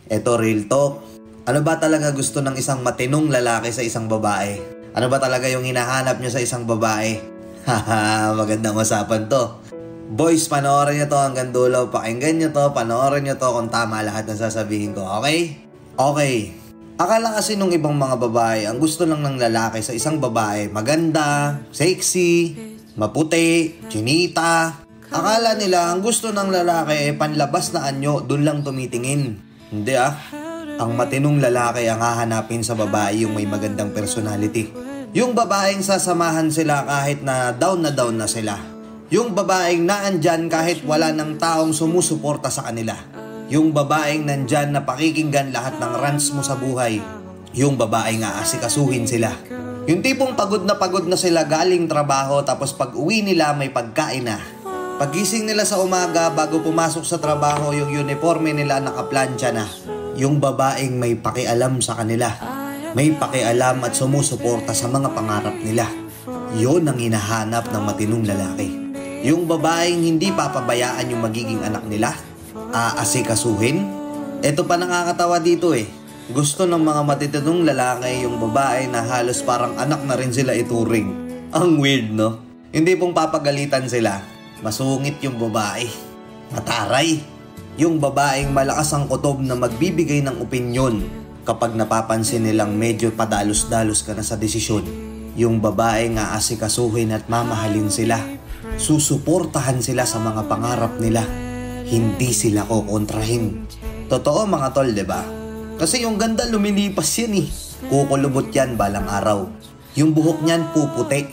Eto real talk. Ano ba talaga gusto ng isang matinong lalaki sa isang babae? Ano ba talaga yung hinahanap nyo sa isang babae? Haha, magandang usapan to. Boys, panoorin nyo to hanggang dulo. Pakinggan nyo to, panoorin nyo to kung tama lahat ng sasabihin ko, okay? Okay. Akala kasi nung ibang mga babae, ang gusto lang ng lalaki sa isang babae, maganda, sexy, maputi, chinita. Akala nila ang gusto ng lalaki ay panlabas na anyo, dun lang tumitingin. Hindi Ang matinong lalaki ang hahanapin sa babae yung may magandang personality. Yung babaeng sasamahan sila kahit na down na sila. Yung babaeng naandyan kahit wala ng taong sumusuporta sa kanila. Yung babaeng nandyan na pakikinggan lahat ng rants mo sa buhay. Yung babaeng aasikasuhin sila. Yung tipong pagod na sila galing trabaho tapos pag uwi nila may pagkain na. Pagising nila sa umaga bago pumasok sa trabaho yung uniforme nila nakaplansya na. Yung babaeng may pakialam sa kanila. May pakialam at sumusuporta sa mga pangarap nila. Yun ang hinahanap ng matinong lalaki. Yung babaeng hindi papabayaan yung magiging anak nila. Aasikasuhin. Ito pa nakakatawa dito Gusto ng mga matitinong lalaki yung babae na halos parang anak na rin sila ituring. Ang weird, no? Hindi pong papagalitan sila. Masungit yung babae. Mataray. Yung babaeng malakas ang kutob na magbibigay ng opinyon kapag napapansin nilang medyo padalos-dalos ka na sa desisyon. Yung babaeng aasikasuhin at mamahalin sila. Susuportahan sila sa mga pangarap nila. Hindi sila kokontrahin. Totoo mga tol, diba? Kasi yung ganda lumilipas yan Kukulubot yan balang araw. Yung buhok niyan puputi.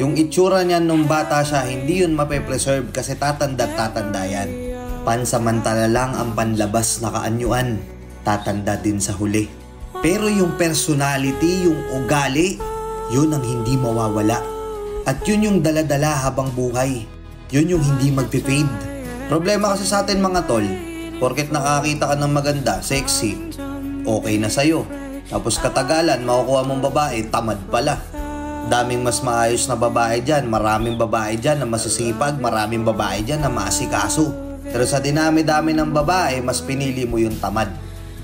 Yung itsura niyan nung bata siya, hindi yun mape-preserve kasi tatanda yan. Pansamantala lang ang panlabas na kaanyuan. Tatanda din sa huli. Pero yung personality, yung ugali, yun ang hindi mawawala. At yun yung daladala habang buhay. Yun yung hindi magpe-fade. Problema kasi sa atin mga tol, porket nakakita ka ng maganda, sexy, okay na sa'yo. Tapos katagalan, makukuha mong babae, tamad pala. Daming mas maayos na babae dyan, maraming babae dyan na masisipag, maraming babae dyan na maasikaso. Pero sa dinami-dami ng babae, mas pinili mo yung tamad.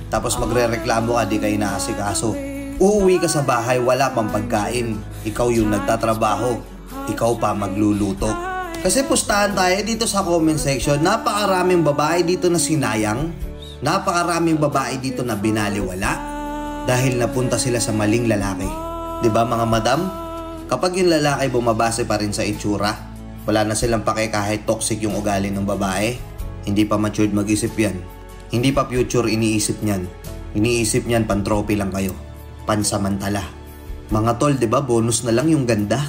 Tapos magre-reklamo ka, di kayo naasikaso. Uuwi ka sa bahay, wala pang pagkain. Ikaw yung nagtatrabaho. Ikaw pa magluluto. Kasi pustahan tayo dito sa comment section, napakaraming babae dito na sinayang. Napakaraming babae dito na binaliwala. Dahil napunta sila sa maling lalaki. Diba mga madam? Kapag yung lalaki bumabase pa rin sa itsura, wala na silang pake kahit toxic yung ugali ng babae. Hindi pa matured mag-isip yan. Hindi pa future iniisip niyan. Iniisip niyan pantropy lang kayo. Pansamantala. Mga tol, diba bonus na lang yung ganda?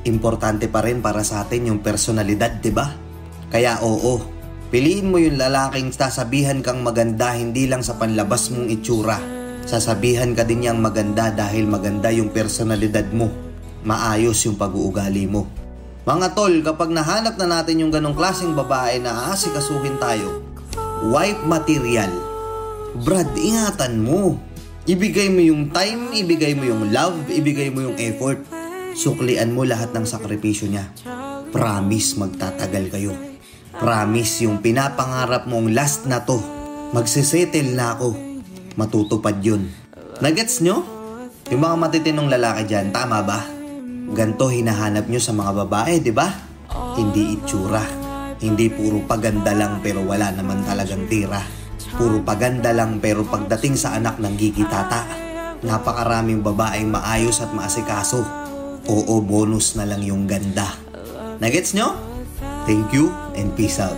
Importante pa rin para sa atin yung personalidad, diba? Kaya oo, piliin mo yung lalaking sasabihan kang maganda hindi lang sa panlabas mong itsura. Sasabihan ka din niyang maganda dahil maganda yung personalidad mo. Maayos yung pag-uugali mo. Mga tol, kapag nahanap na natin yung ganong klaseng babae na aasikasuhin tayo, wife material. Brad, ingatan mo. Ibigay mo yung time, ibigay mo yung love, ibigay mo yung effort. Suklian mo lahat ng sakripisyo niya. Promise magtatagal kayo. Promise yung pinapangarap mong last na to. Magsisettle na ako. Matutupad yun. Nagets nyo? Yung mga matitinong lalaki dyan, tama ba? Ganto hinahanap nyo sa mga babae, di ba? Hindi itsura. Hindi puro paganda lang pero wala naman talagang tira. Puro paganda lang pero pagdating sa anak ng gigitata. Napakaraming babaeng maayos at maasikaso. Oo, bonus na lang yung ganda. Nagets nyo? Thank you and peace out.